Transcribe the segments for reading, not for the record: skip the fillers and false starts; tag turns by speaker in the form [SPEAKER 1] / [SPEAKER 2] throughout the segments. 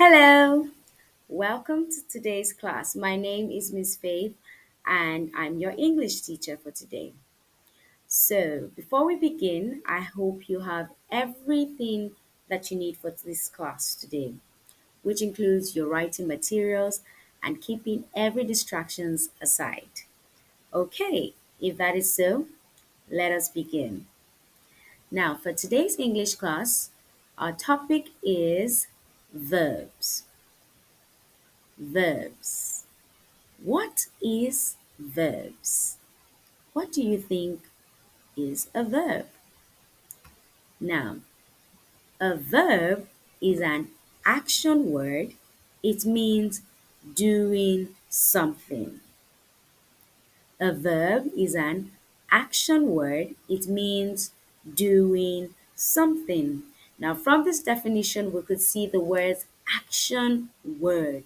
[SPEAKER 1] Hello, welcome to today's class. My name is Miss Faith and I'm your English teacher for today. So, before we begin, I hope you have everything that you need for this class today, which includes your writing materials and keeping every distractions aside. Okay, if that is so, let us begin. Now, for today's English class, our topic is verbs. Verbs. What is verbs? What do you think is a verb? Now, a verb is an action word. It means doing something. A verb is an action word. It means doing something. Now, from this definition, we could see the words action word,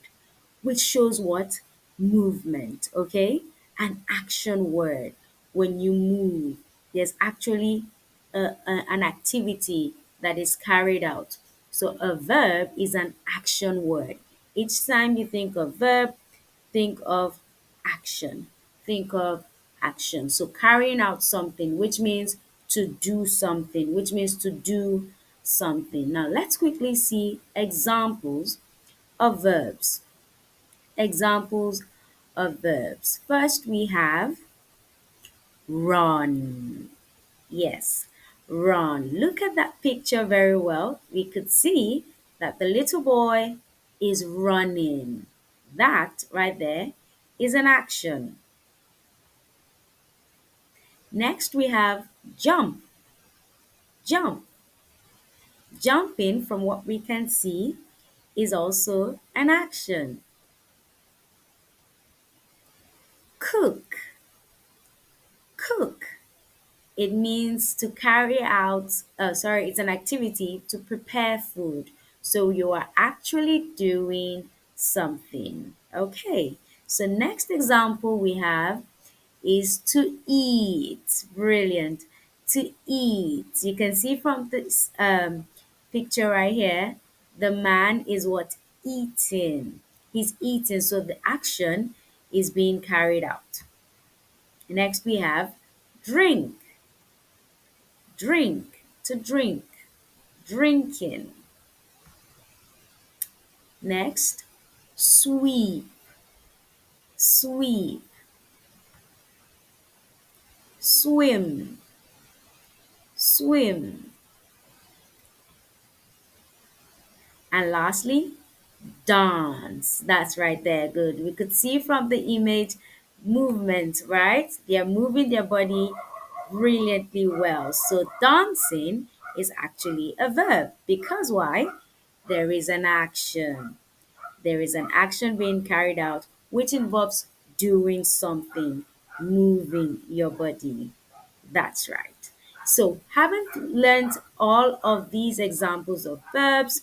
[SPEAKER 1] which shows what? Movement, okay? An action word. When you move, there's actually an activity that is carried out. So a verb is an action word. Each time you think of verb, think of action. Think of action. So carrying out something, which means to do something, which means to do something. Now let's quickly see examples of verbs. Examples of verbs. First we have run. Yes, run. Look at that picture very well. We could see that the little boy is running. That right there is an action. Next, we have jump. Jump. Jumping, from what we can see, is also an action. Cook. Cook. It means to carry out, it's an activity to prepare food. So you are actually doing something. Okay, so next example we have is to eat. Brilliant. To eat. You can see from this picture right here, the man is what? Eating. He's eating, so the action is being carried out. Next we have drink. Drink, to drink, drinking. Next, sweep, sweep, swim, swim. And lastly, dance. That's right there. Good. We could see from the image movement, right? They are moving their body brilliantly well. So dancing is actually a verb because why? There is an action. There is an action being carried out which involves doing something, moving your body. That's right. So, having learned all of these examples of verbs,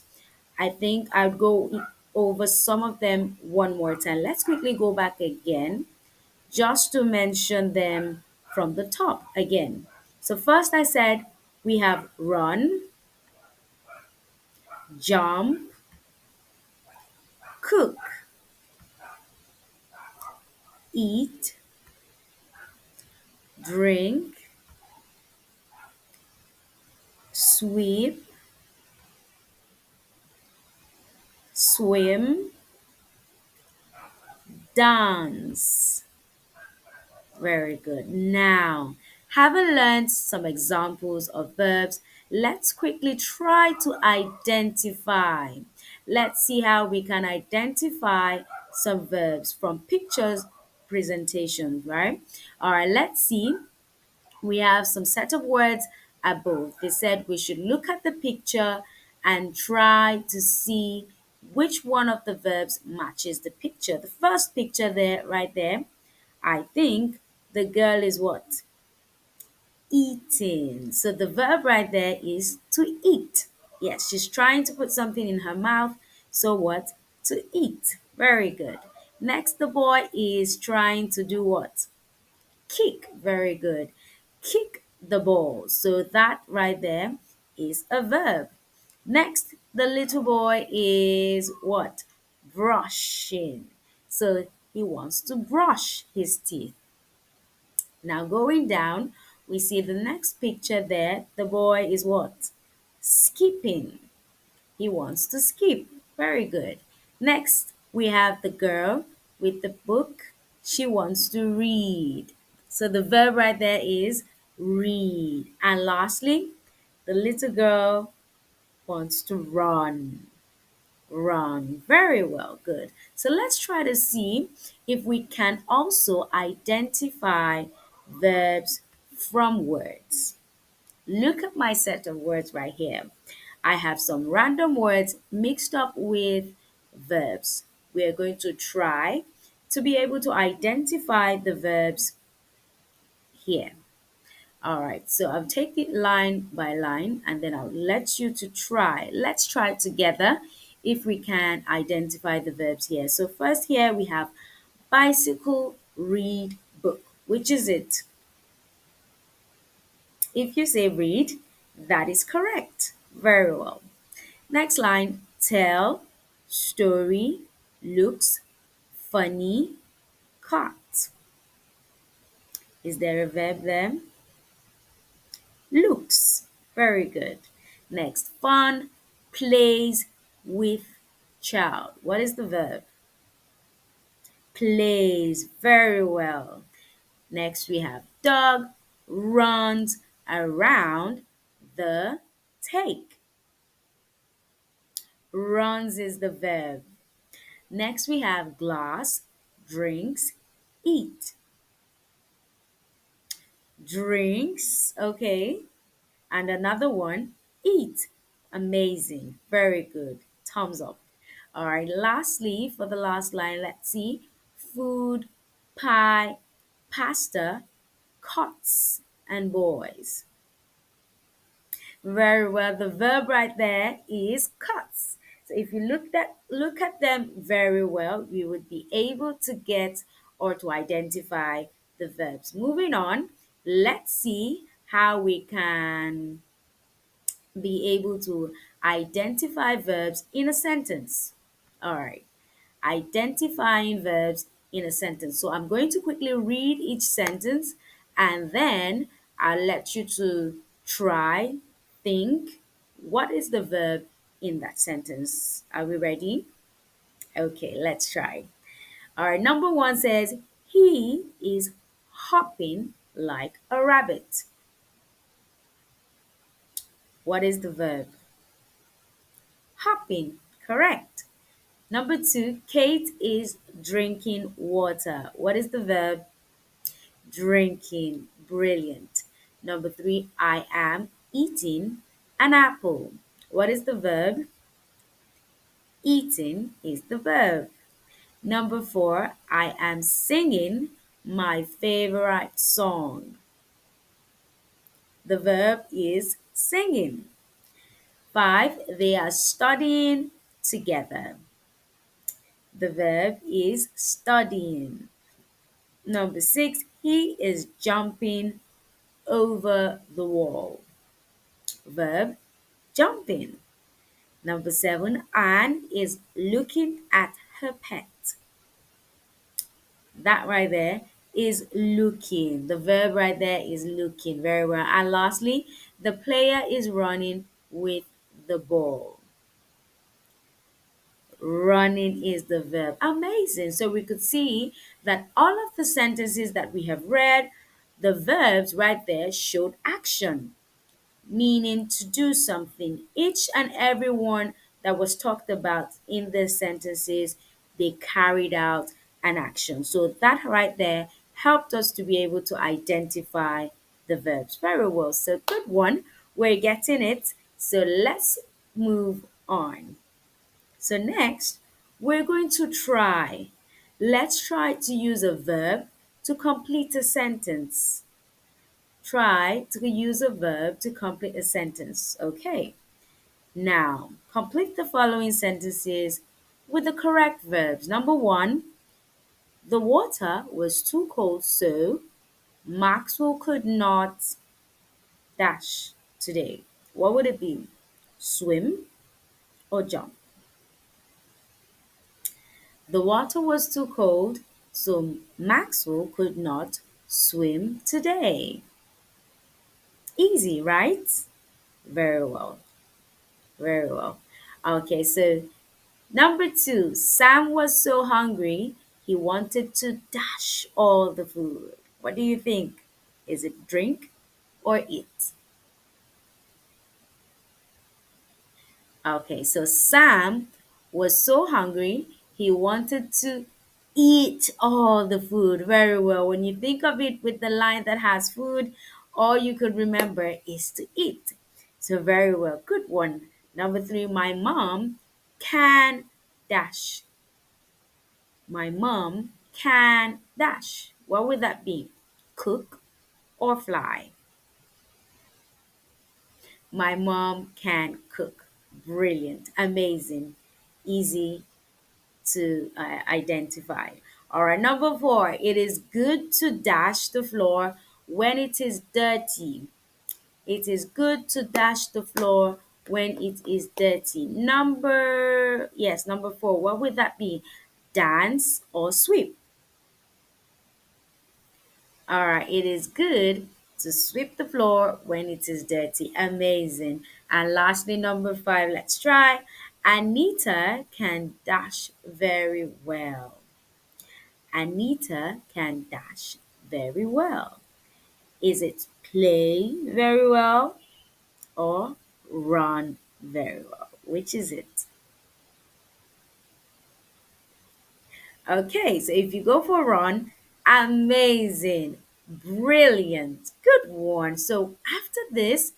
[SPEAKER 1] I think I'll go over some of them one more time. Let's quickly go back again just to mention them from the top again. So, first I said we have run, jump, cook, eat, drink, sweep, swim, dance. Very good. Now, having learned some examples of verbs, let's quickly try to identify. Let's see how we can identify some verbs from pictures presentations, right? All right, let's see. We have some set of words above. They said we should look at the picture and try to see which one of the verbs matches the picture. The first picture there, right there, I think the girl is what? Eating. So the verb right there is to eat. Yes, she's trying to put something in her mouth. So what? To eat. Very good. Next, the boy is trying to do what? Kick. Very good. Kick the ball. So that right there is a verb. Next, The little boy is what? Brushing. So he wants to brush his teeth. Now going down, we see the next picture there. The boy is what? Skipping. He wants to skip. Very good. Next, we have the girl with the book. She wants to read. So the verb right there is read. And lastly, the little girl wants to run. Run. Very well. Good. So let's try to see if we can also identify verbs from words. Look at my set of words right here. I have some random words mixed up with verbs. We are going to try to be able to identify the verbs here. All right, so I'll take it line by line and then I'll let you to try. Let's try together if we can identify the verbs here. So first here we have bicycle, read, book. Which is it? If you say read, that is correct. Very well. Next line, tell, story, looks, funny, caught. Is there a verb there? Looks. Very good. Next, fun, plays with child. What is the verb? Plays. Very well. Next, we have dog, runs around the take. Runs is the verb. Next, we have glass, drinks, eat. Drinks, okay. And another one, eat. Amazing. Very good. Thumbs up. All right. Lastly, for the last line, let's see. Food, pie, pasta, cots, and boys. Very well. The verb right there is cuts. So if you look at them very well, you would be able to get or to identify the verbs. Moving on, let's see how we can be able to identify verbs in a sentence. All right. Identifying verbs in a sentence. So I'm going to quickly read each sentence and then I'll let you to try, think, what is the verb in that sentence? Are we ready? Okay, let's try. All right, number one says, he is hopping like a rabbit. What is the verb? Hopping, correct. Number two, Kate is drinking water. What is the verb? Drinking. Brilliant. Number three, I am eating an apple. What is the verb? Eating is the verb. Number four, I am singing my favorite song. The verb is singing. Five, they are studying together. The verb is studying. Number six, he is jumping over the wall. Verb, jumping. Number seven, Anne is looking at her pet. That right there is looking. The verb right there is looking. Very well. And lastly, the player is running with the ball. Running is the verb. Amazing. So we could see that all of the sentences that we have read, the verbs right there showed action, meaning to do something. Each and every one that was talked about in the sentences, they carried out an action. So that right there helped us to be able to identify the verbs. Very well. So good one. We're getting it. So let's move on. So next, we're going to try. Let's try to use a verb to complete a sentence. Try to use a verb to complete a sentence. Okay. Now, complete the following sentences with the correct verbs. Number one, the water was too cold, so Maxwell could not dash today. What would it be? Swim, or jump. The water was too cold, so Maxwell could not swim today. Easy, right? Very well. Very well. Okay, so number two, Sam was so hungry he wanted to dash all the food. What do you think? Is it drink or eat? Okay, so Sam was so hungry he wanted to eat all the food. Very well. When you think of it with the line that has food, all you could remember is to eat. So, very well. Good one. Number three, my mom can dash. My mom can dash. What would that be? Cook or fly? My mom can cook. Brilliant. Amazing. Easy to identify. All right, number four, it is good to dash the floor when it is dirty. It is good to dash the floor when it is dirty. Number four, what would that be? Dance or sweep? All right, it is good to sweep the floor when it is dirty. Amazing. And lastly, number five, let's try. Anita can dash very well. Anita can dash very well. Is it play very well or run very well? Which is it? Okay, so if you go for a run, amazing, brilliant, good one. So after this,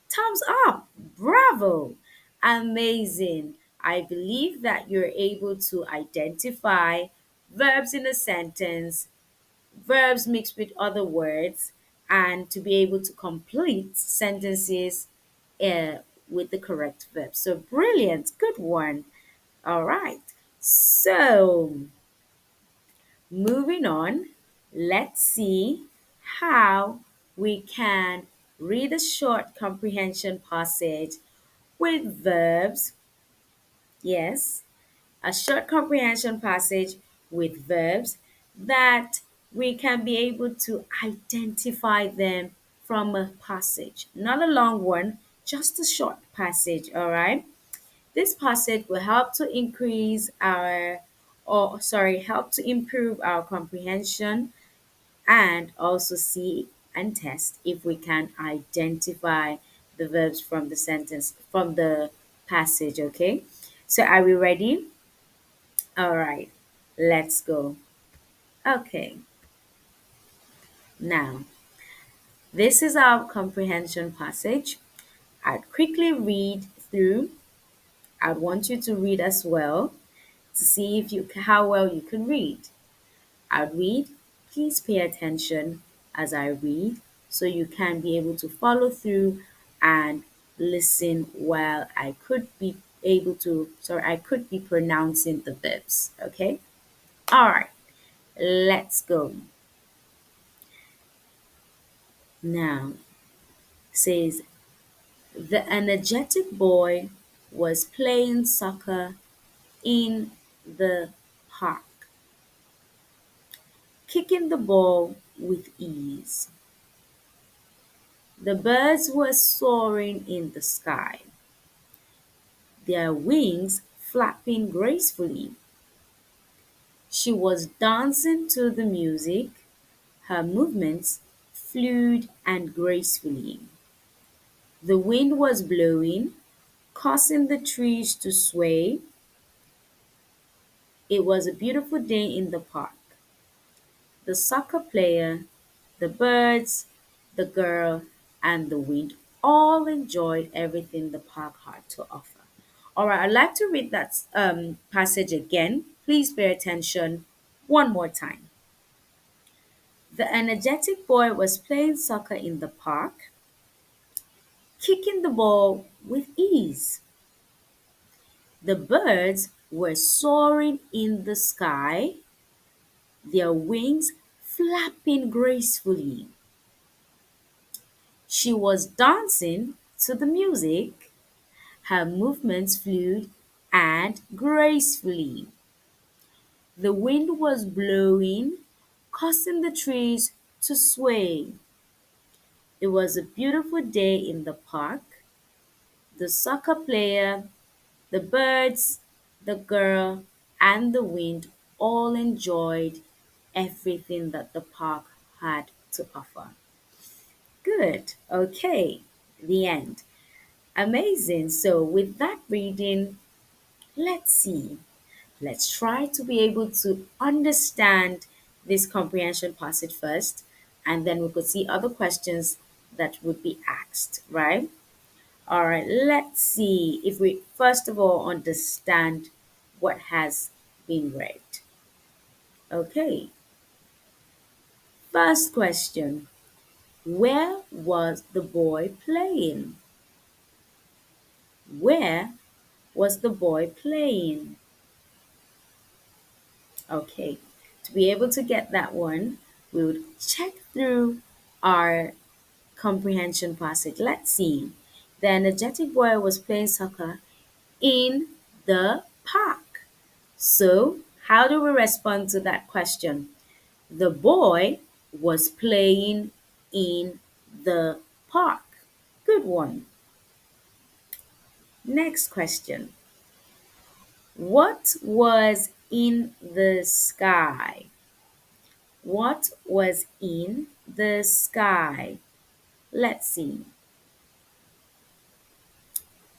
[SPEAKER 1] thumbs up, bravo, amazing. I believe that you're able to identify verbs in a sentence, verbs mixed with other words, and to be able to complete sentences uh, with the correct verb. So brilliant, good one. All right. So moving on, let's see how we can read a short comprehension passage with verbs. Yes, a short comprehension passage with verbs that we can be able to identify them from a passage. Not a long one, just a short passage, all right? This passage will help to help to improve our comprehension and also see and test if we can identify the verbs from the sentence, from the passage, okay? So are we ready? All right, let's go. Okay, now this is our comprehension passage. I'd quickly read through. I want you to read as well to see if you how well you can read. I'll read. Please pay attention as I read so you can be able to follow through and listen while I could be pronouncing the verbs. Okay? All right, let's go. Now, says the energetic boy was playing soccer in the park, kicking the ball with ease. The birds were soaring in the sky, their wings flapping gracefully. She was dancing to the music, her movements fluid and gracefully. The wind was blowing, causing the trees to sway. It was a beautiful day in the park. The soccer player, the birds, the girl, and the wind all enjoyed everything the park had to offer. All right, I'd like to read that passage again. Please pay attention one more time. The energetic boy was playing soccer in the park, kicking the ball with ease. The birds were soaring in the sky, their wings flapping gracefully. She was dancing to the music, her movements fluid and gracefully. The wind was blowing, causing the trees to sway. It was a beautiful day in the park. The soccer player, the birds, the girl, and the wind all enjoyed everything that the park had to offer. Good. Okay. The end. Amazing. So, with that reading, let's see. Let's try to be able to understand this comprehension passage first, and then we could see other questions that would be asked, right? All right, let's see if we first of all understand what has been read. Okay, first question. Where was the boy playing? Where was the boy playing? Okay, to be able to get that one, we would check through our comprehension passage. Let's see. The energetic boy was playing soccer in the park. So, how do we respond to that question? The boy was playing in the park. Good one. Next question. What was in the sky? What was in the sky? Let's see.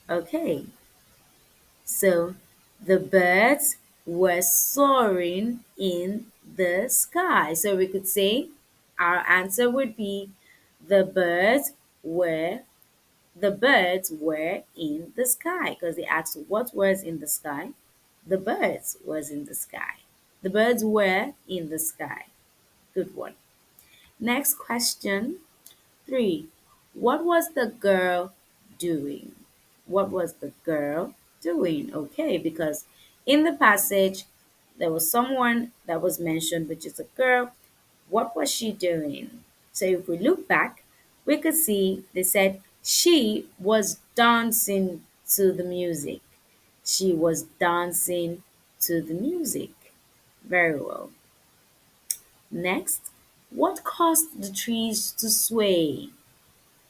[SPEAKER 1] Okay, so the birds were soaring in the sky. So we could say our answer would be the birds were the birds were in the sky because they asked what was in the sky. The birds was in the sky. The birds were in the sky. Good one. Next question. 3. What was the girl doing? What was the girl doing? Okay, because in the passage, there was someone that was mentioned, which is a girl. What was she doing? So if we look back, we could see they said she was dancing to the music. She was dancing to the music. Very well. Next, what caused the trees to sway?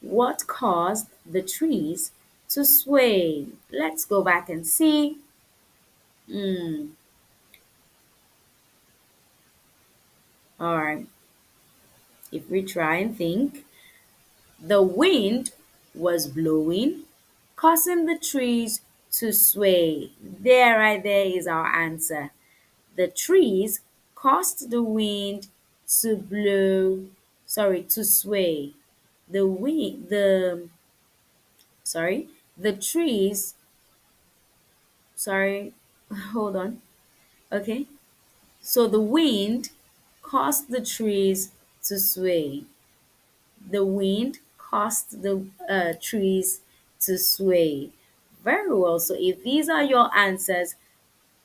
[SPEAKER 1] What caused the trees to sway? Let's go back and see. Hmm. All right. If we try and think, the wind was blowing, causing the trees to sway. There, right there is our answer. The trees caused the wind to blow, to sway. The wind, sorry, the trees, sorry, hold on. Okay. So the wind caused the trees to sway. The wind caused the trees to sway. Very well. So if these are your answers,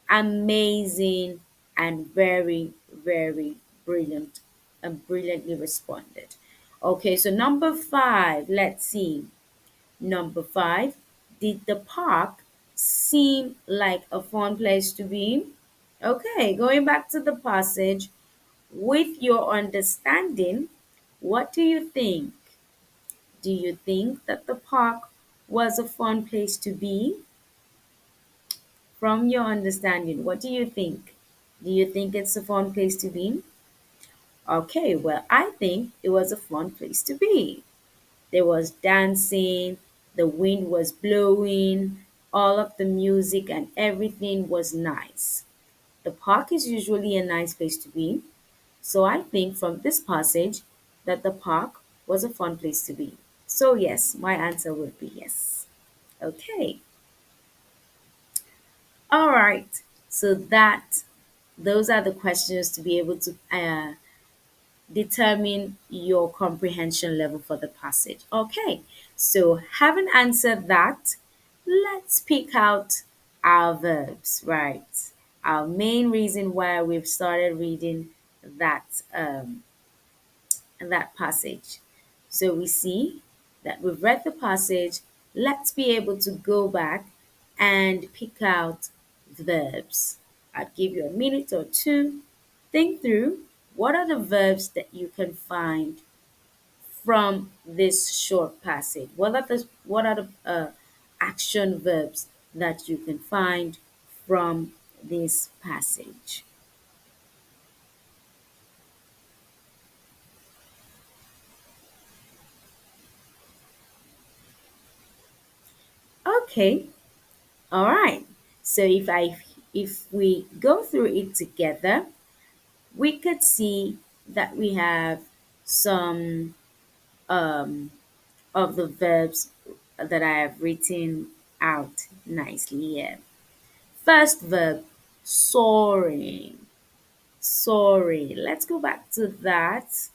[SPEAKER 1] amazing and very, very brilliant and brilliantly responded. Okay, so number 5, let's see. Number 5, did the park seem like a fun place to be? Okay, going back to the passage, with your understanding, what do you think? Do you think that the park was a fun place to be? From your understanding, what do you think? Do you think it's a fun place to be? Okay, well, I think it was a fun place to be. There was dancing, the wind was blowing, all of the music and everything was nice. The park is usually a nice place to be. So I think from this passage that the park was a fun place to be. So yes, my answer would be yes. Okay. All right. So those are the questions to be able to determine your comprehension level for the passage. Okay. So having answered that, let's pick out our verbs, right? Our main reason why we've started reading that that passage. So we see that we've read the passage. Let's be able to go back and pick out verbs. I'll give you a minute or two. Think through what are the verbs that you can find from this short passage. What are the action verbs that you can find from this passage? Okay, all right. So if we go through it together, we could see that we have some of the verbs that I have written out nicely here. First verb, soaring. Soaring. Let's go back to that.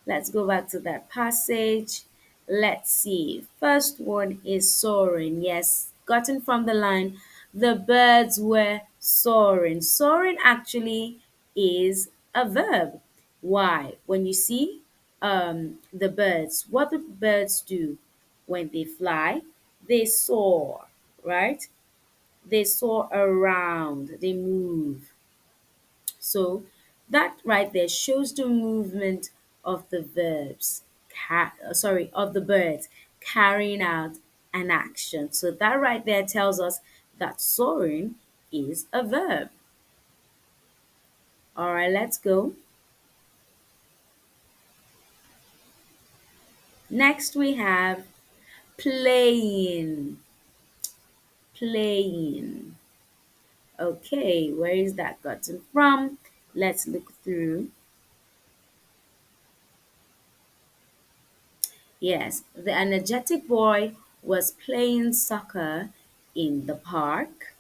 [SPEAKER 1] Let's go back to that passage. Let's see. First one is soaring. Yes, gotten from the line. The birds were soaring. Soaring actually is a verb. Why? When you see the birds, what do birds do when they fly? They soar, right? They soar around, they move. So that right there shows the movement of the verbs, of the birds carrying out an action. So that right there tells us that soaring is a verb. All right, let's go. Next we have playing. Playing. Okay, where is that gotten from? Let's look through. Yes, the energetic boy was playing soccer in the park.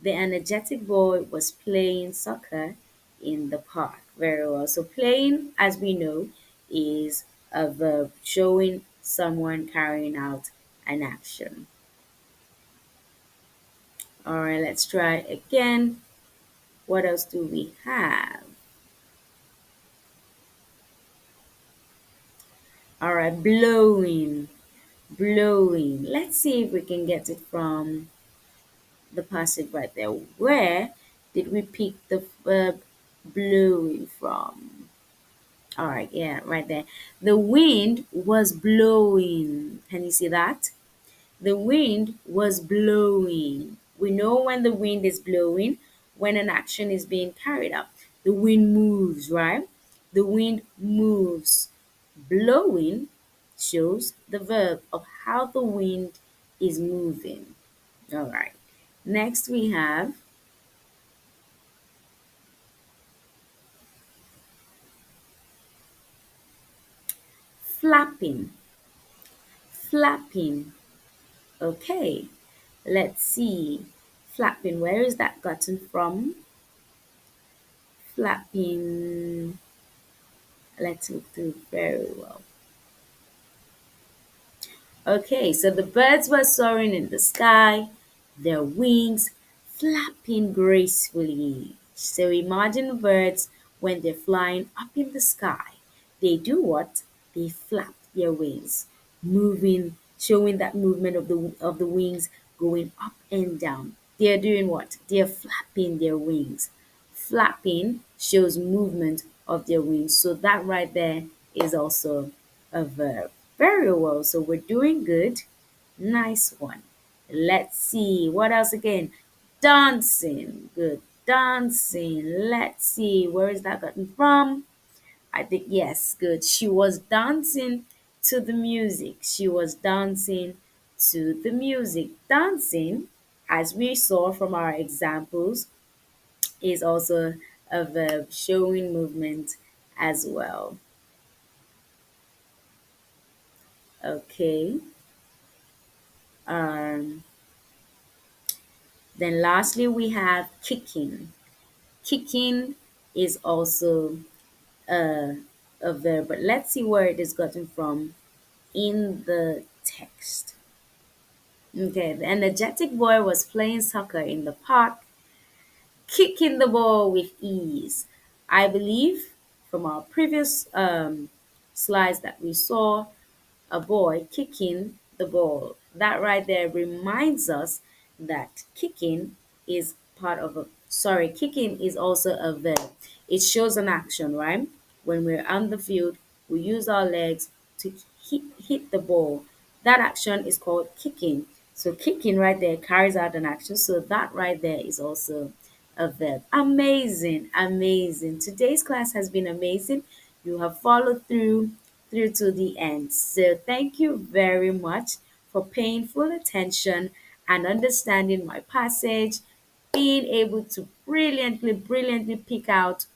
[SPEAKER 1] The energetic boy was playing soccer in the park. Very well. So, playing, as we know, is a verb showing someone carrying out an action. All right, let's try again. What else do we have? All right, blowing. Blowing. Let's see if we can get it from the passage right there. Where did we pick the verb blowing from? All right, yeah, right there. The wind was blowing. Can you see that? The wind was blowing. We know when the wind is blowing, when an action is being carried out. The wind moves, right? The wind moves. Blowing shows the verb of how the wind is moving. All right. Next we have flapping. Flapping. Okay. Let's see. Flapping. Where is that gotten from? Flapping. Let's look through very well. Okay, so the birds were soaring in the sky, their wings flapping gracefully. So imagine birds when they're flying up in the sky. They do what? They flap their wings, moving, showing that movement of the wings going up and down. They're doing what? They're flapping their wings. Flapping shows movement of their wings. So that right there is also a verb. Very well. So we're doing good. Nice one. Let's see. What else again? Dancing. Good. Dancing. Let's see. Where is that gotten from? I think, yes, good. She was dancing to the music. She was dancing to the music. Dancing, as we saw from our examples, is also a verb showing movement as well. Okay. Um, then lastly, we have kicking. Kicking is also a, a verb, but let's see where it is gotten from in the text. Okay, the energetic boy was playing soccer in the park, kicking the ball with ease. I believe from our previous slides that we saw, a boy kicking the ball. That right there reminds us that kicking is also a verb. It shows an action, right? When we're on the field, we use our legs to hit the ball. That action is called kicking. So kicking right there carries out an action. So that right there is also a verb. Amazing, amazing. Today's class has been amazing. You have followed through to the end. So thank you very much for paying full attention and understanding my passage, being able to brilliantly pick out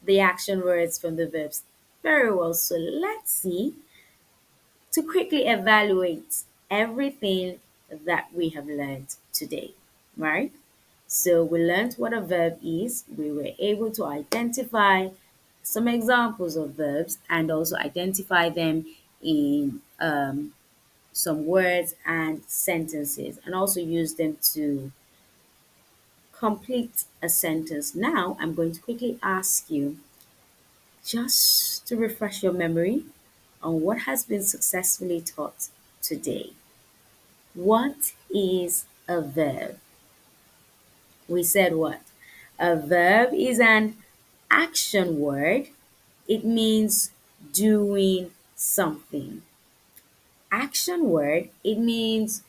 [SPEAKER 1] the action words from the verbs. Very well. So let's see to quickly evaluate everything that we have learned today, right? So we learned what a verb is. We were able to identify some examples of verbs and also identify them in some words and sentences and also use them to complete a sentence. Now I'm going to quickly ask you just to refresh your memory on what has been successfully taught today. What is a verb? We said what? A verb is an action word. It means doing something. Action word, it means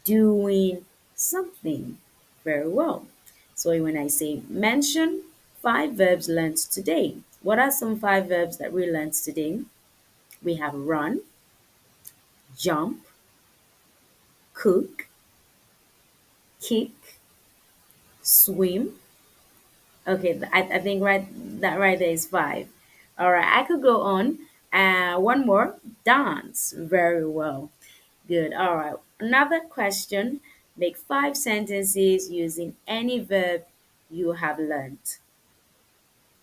[SPEAKER 1] doing something. Very well. So when I say mention 5 verbs learned today, what are some 5 verbs that we learned today? We have run, jump, cook, kick, swim. Okay, I think right there is 5. All right, I could go on. One more, dance. Very well. Good. All right. Another question. Make 5 sentences using any verb you have learned.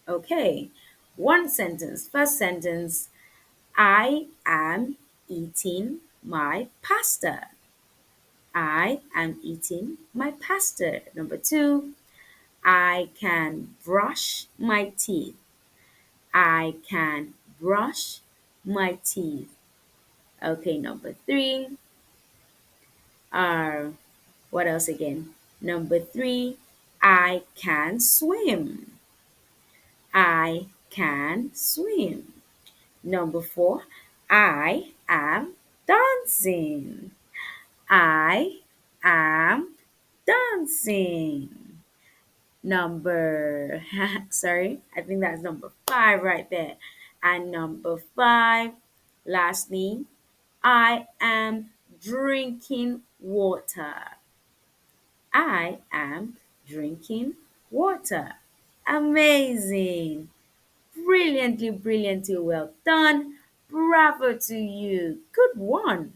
[SPEAKER 1] Okay. One sentence. First sentence. I am eating my pasta. I am eating my pasta. Number 2. I can brush my teeth. I can brush my teeth. Okay. Number 3. Uh, What else again? Number 3, I can swim. I can swim. Number 4, I am dancing. I am dancing. Number, sorry, I think that's number 5 right there. And number 5, lastly, I am drinking water. I am drinking water. Amazing. Brilliantly well done. Bravo to you. Good one.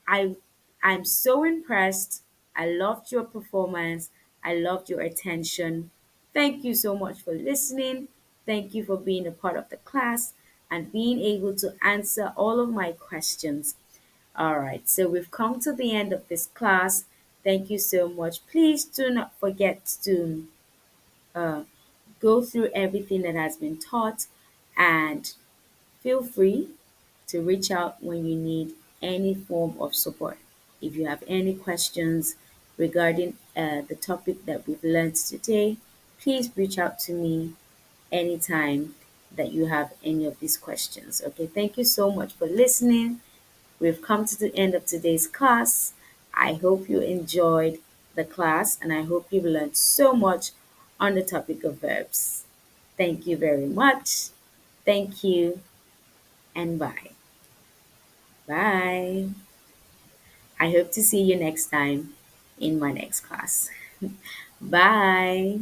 [SPEAKER 1] I I'm so impressed. I loved your performance. I loved your attention. Thank you so much for listening. Thank you for being a part of the class and being able to answer all of my questions. All right, so we've come to the end of this class. Thank you so much. Please do not forget to uh, go through everything that has been taught and feel free to reach out when you need any form of support. If you have any questions regarding the topic that we've learned today, please reach out to me anytime that you have any of these questions. Okay, thank you so much for listening. We've come to the end of today's class. I hope you enjoyed the class and I hope you've learned so much on the topic of verbs. Thank you very much. Thank you and bye. Bye. I hope to see you next time in my next class. Bye.